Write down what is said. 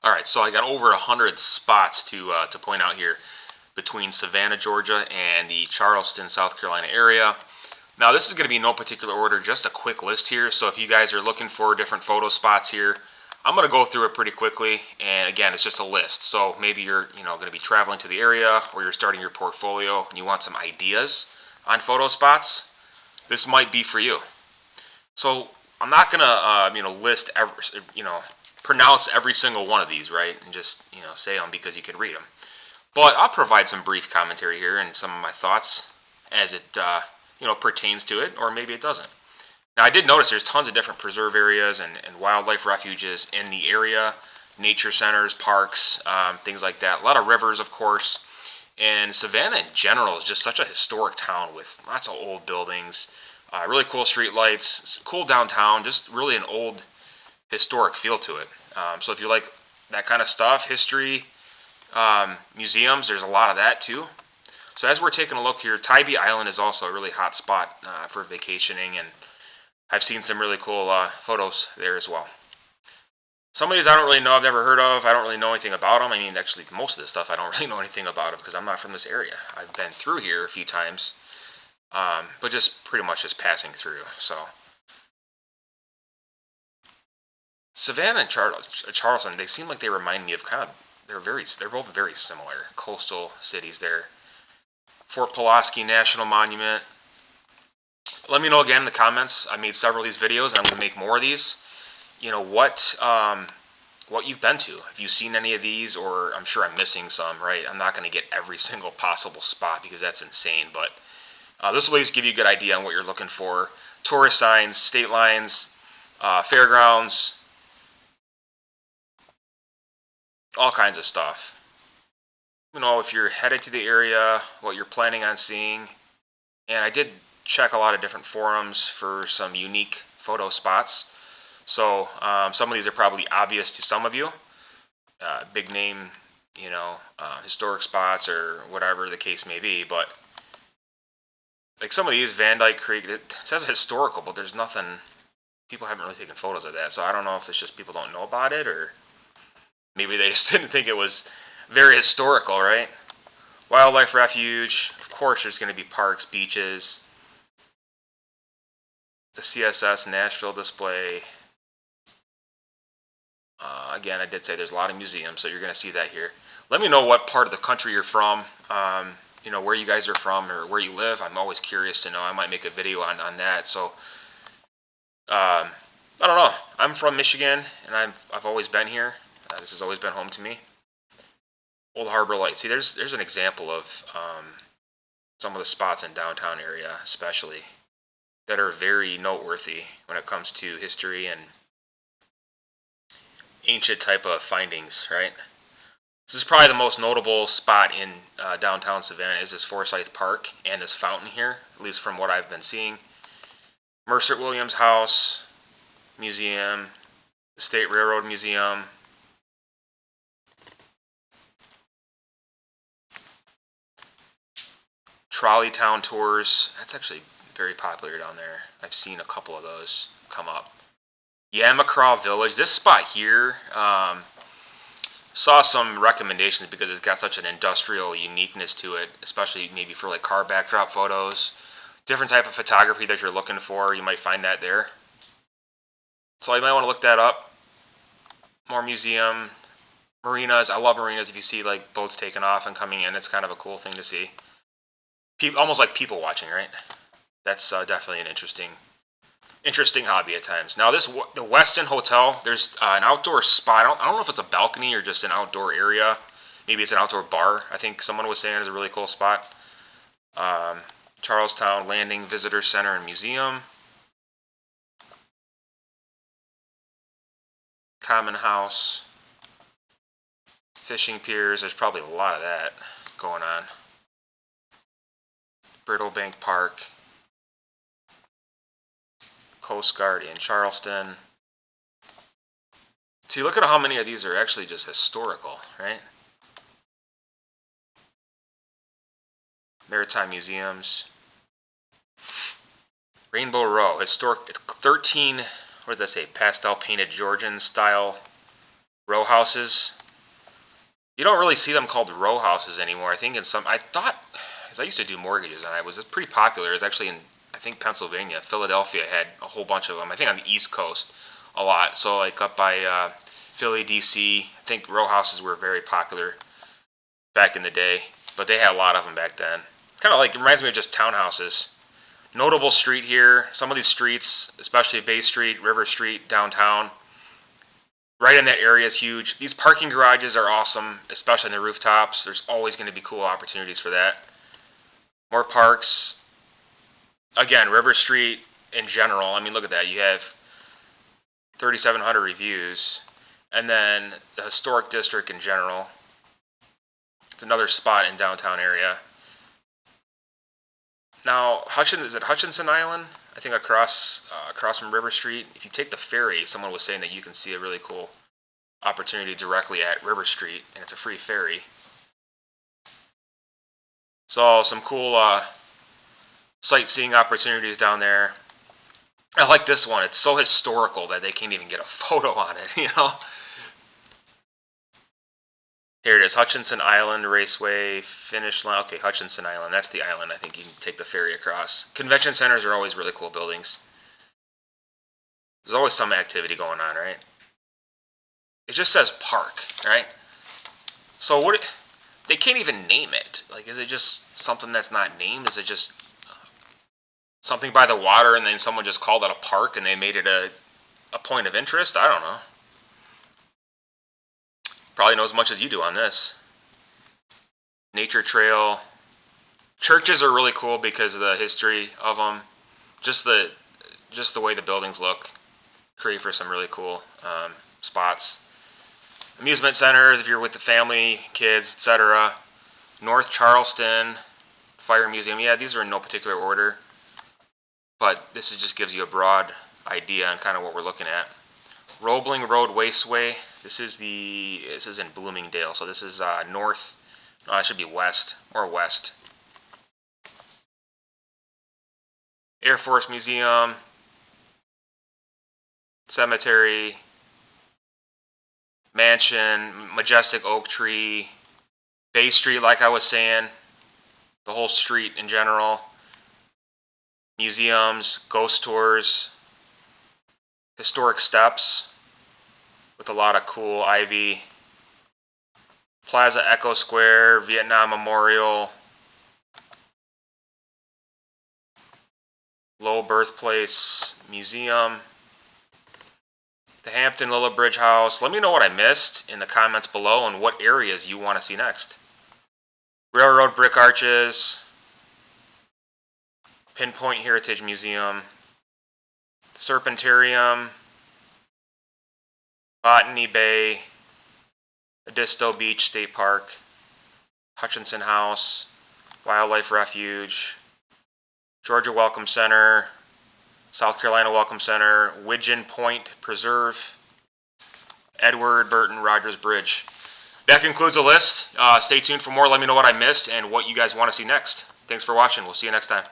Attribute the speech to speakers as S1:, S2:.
S1: All right, so I got over 100 spots to point out here between Savannah, Georgia, and the Charleston, South Carolina area. Now, this is going to be in no particular order, just a quick list here. So if you guys are looking for different photo spots here, I'm going to go through it pretty quickly. And again, it's just a list. So maybe you're going to be traveling to the area, or you're starting your portfolio and you want some ideas on photo spots. This might be for you. So I'm not going to list every, pronounce every single one of these, right? And just say them because you can read them. But I'll provide some brief commentary here and some of my thoughts as it pertains to it, or maybe it doesn't. Now, I did notice there's tons of different preserve areas and wildlife refuges in the area, nature centers, parks, things like that. A lot of rivers, of course. And Savannah in general is just such a historic town with lots of old buildings, really cool street lights, cool downtown, just really an old historic feel to it. So if you like that kind of stuff, history, museums, there's a lot of that too. So as we're taking a look here, Tybee Island is also a really hot spot for vacationing, and I've seen some really cool photos there as well. Some of these I don't really know, I've never heard of, I don't really know anything about them. I mean, actually, most of this stuff I don't really know anything about it because I'm not from this area. I've been through here a few times, but just pretty much just passing through. So Savannah and Charleston, they seem like they remind me of they're both very similar coastal cities there. Fort Pulaski National Monument. Let me know again in the comments. I made several of these videos, and I'm going to make more of these. What you've been to. Have you seen any of these? Or I'm sure I'm missing some, right? I'm not going to get every single possible spot because that's insane, but this will at least give you a good idea on what you're looking for. Tourist signs, state lines, fairgrounds, all kinds of stuff. If you're headed to the area, what you're planning on seeing. And I did check a lot of different forums for some unique photo spots. So some of these are probably obvious to some of you. Big name, historic spots or whatever the case may be. But like some of these, Van Dyke Creek, it says historical, but there's nothing, people haven't really taken photos of that. So I don't know if it's just people don't know about it, or maybe they just didn't think it was very historical, right? Wildlife refuge, of course there's going to be parks, beaches, the CSS Nashville display. Again, I did say there's a lot of museums, so you're going to see that here. Let me know what part of the country you're from, where you guys are from or where you live. I'm always curious to know. I might make a video on that. So, I don't know. I'm from Michigan, and I've always been here. This has always been home to me. Old Harbor Lights. See, there's an example of some of the spots in downtown area, especially, that are very noteworthy when it comes to history and ancient type of findings, right? This is probably the most notable spot in downtown Savannah is this Forsyth Park and this fountain here, at least from what I've been seeing. Mercer Williams House, Museum, the State Railroad Museum. Trolley Town tours, that's actually very popular down there. I've seen a couple of those come up. Yamacraw Village, this spot here, saw some recommendations because it's got such an industrial uniqueness to it, especially maybe for like car backdrop photos. Different type of photography that you're looking for, you might find that there. So you might want to look that up. More museum, marinas. I love marinas. If you see like boats taking off and coming in, it's kind of a cool thing to see. Almost like people watching, right? That's definitely an interesting hobby at times. Now the Westin Hotel, there's an outdoor spot. I don't know if it's a balcony or just an outdoor area. Maybe it's an outdoor bar. I think someone was saying is a really cool spot. Charlestown Landing Visitor Center and Museum. Common House. Fishing piers. There's probably a lot of that going on. Brittlebank Park. Coast Guard in Charleston. See, look at how many of these are actually just historical, right? Maritime museums. Rainbow Row, historic, 13, what does that say? Pastel painted Georgian style row houses. You don't really see them called row houses anymore. I think in some, I thought, because I used to do mortgages and it's pretty popular. It's actually in, I think, Pennsylvania. Philadelphia had a whole bunch of them. I think on the East Coast a lot. So like up by Philly, DC, I think row houses were very popular back in the day. But they had a lot of them back then. Kind of like, it reminds me of just townhouses. Notable street here. Some of these streets, especially Bay Street, River Street, downtown, right in that area is huge. These parking garages are awesome, especially on the rooftops. There's always going to be cool opportunities for that. More parks. Again, River Street in general. I mean, look at that. You have 3,700 reviews. And then the historic district in general. It's another spot in downtown area. Now, is it Hutchinson Island? I think across from River Street. If you take the ferry, someone was saying that you can see a really cool opportunity directly at River Street, and it's a free ferry. So some cool sightseeing opportunities down there. I like this one. It's so historical that they can't even get a photo on it, you know? Here it is, Hutchinson Island Raceway finish line. Okay, Hutchinson Island. That's the island. I think you can take the ferry across. Convention centers are always really cool buildings. There's always some activity going on, right? It just says park, right? So they can't even name it. Like, is it just something that's not named? Is it just something by the water and then someone just called it a park and they made it a point of interest? I don't know. Probably know as much as you do on this. Nature trail. Churches are really cool because of the history of them. Just the way the buildings look create for some really cool spots. Amusement centers, if you're with the family, kids, etc. North Charleston Fire Museum. Yeah, these are in no particular order, but this just gives you a broad idea on kind of what we're looking at. Roebling Road Wasteway. This is in Bloomingdale, so this is north. No, it should be west or west. Air Force Museum, cemetery, mansion, majestic oak tree, Bay Street, like I was saying, the whole street in general, museums, ghost tours, historic steps with a lot of cool ivy, Plaza Echo Square, Vietnam Memorial, Low Birthplace Museum, the Hampton Lilla Bridge House. Let me know what I missed in the comments below and what areas you want to see next. Railroad Brick Arches, Pinpoint Heritage Museum, Serpentarium, Botany Bay, Edisto Beach State Park, Hutchinson House, Wildlife Refuge, Georgia Welcome Center, South Carolina Welcome Center, Widgeon Point Preserve, Edward Burton Rogers Bridge. That concludes the list. Stay tuned for more. Let me know what I missed and what you guys want to see next. Thanks for watching. We'll see you next time.